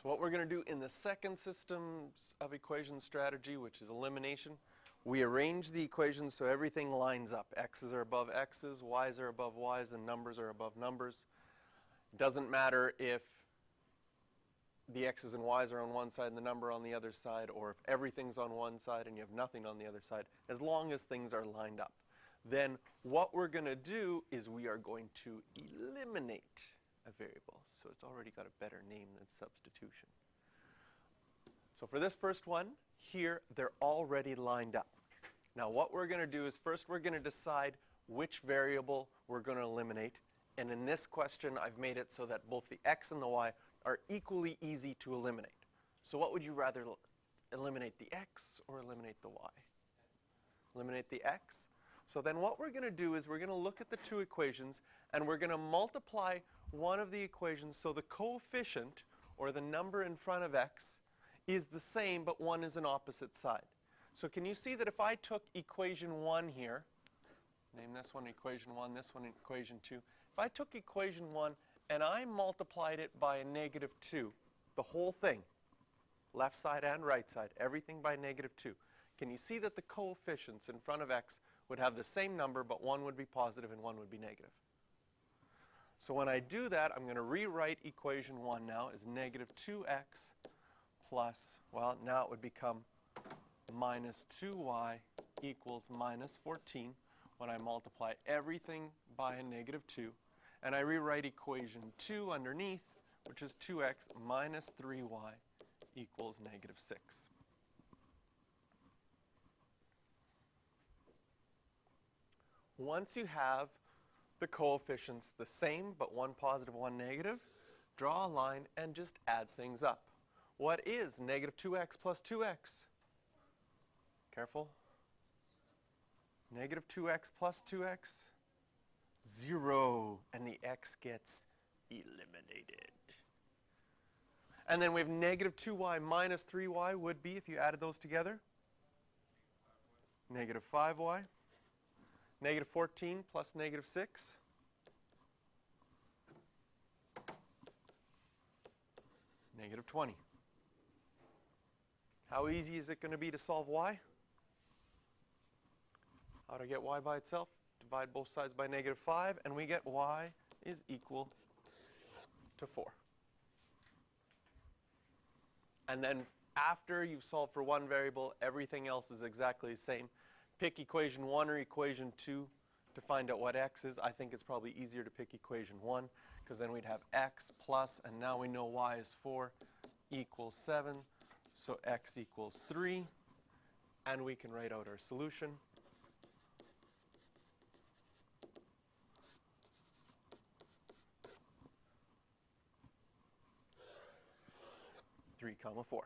So what we're going to do in the second systems of equation strategy, which is elimination, we arrange the equations so everything lines up. X's are above X's, Y's are above Y's, and numbers are above numbers. It doesn't matter if the X's and Y's are on one side and the number on the other side, or if everything's on one side and you have nothing on the other side, as long as things are lined up. Then what we're going to do is we are going to eliminate a variable. So it's already got a better name than substitution. So for this first one, here they're already lined up. Now what we're going to do is first we're going to decide which variable we're going to eliminate. And in this question, I've made it so that both the x and the y are equally easy to eliminate. So what would you rather eliminate, the x or eliminate the y? Eliminate the x. So then what we're going to do is we're going to look at the two equations and we're going to multiply one of the equations so the coefficient, or the number in front of x, is the same but one is an opposite side. So can you see that if I took equation 1 here, name this one equation 1, this one equation 2, if I took equation 1 and I multiplied it by a negative 2, the whole thing, left side and right side, everything by negative 2, can you see that the coefficients in front of x would have the same number, but one would be positive and one would be negative? So when I do that, I'm going to rewrite equation 1 now as negative 2x plus, well, now it would become minus 2y equals minus 14 when I multiply everything by a negative 2. And I rewrite equation 2 underneath, which is 2x minus 3y equals negative 6. Once you have the coefficients the same, but one positive, one negative, draw a line and just add things up. What is negative 2x plus 2x? Careful. Negative 2x plus 2x? 0. And the x gets eliminated. And then we have negative 2y minus 3y would be, if you added those together, negative 5y. Negative 14 plus negative 6. Negative 20. How easy is it going to be to solve y? How to get y by itself? Divide both sides by negative 5, and we get y is equal to 4. And then after you've solved for one variable, everything else is exactly the same. Pick equation 1 or equation 2 to find out what x is. I think it's probably easier to pick equation 1 because then we'd have x plus, and now we know y is 4, equals 7. So x equals 3. And we can write out our solution. Three comma 4.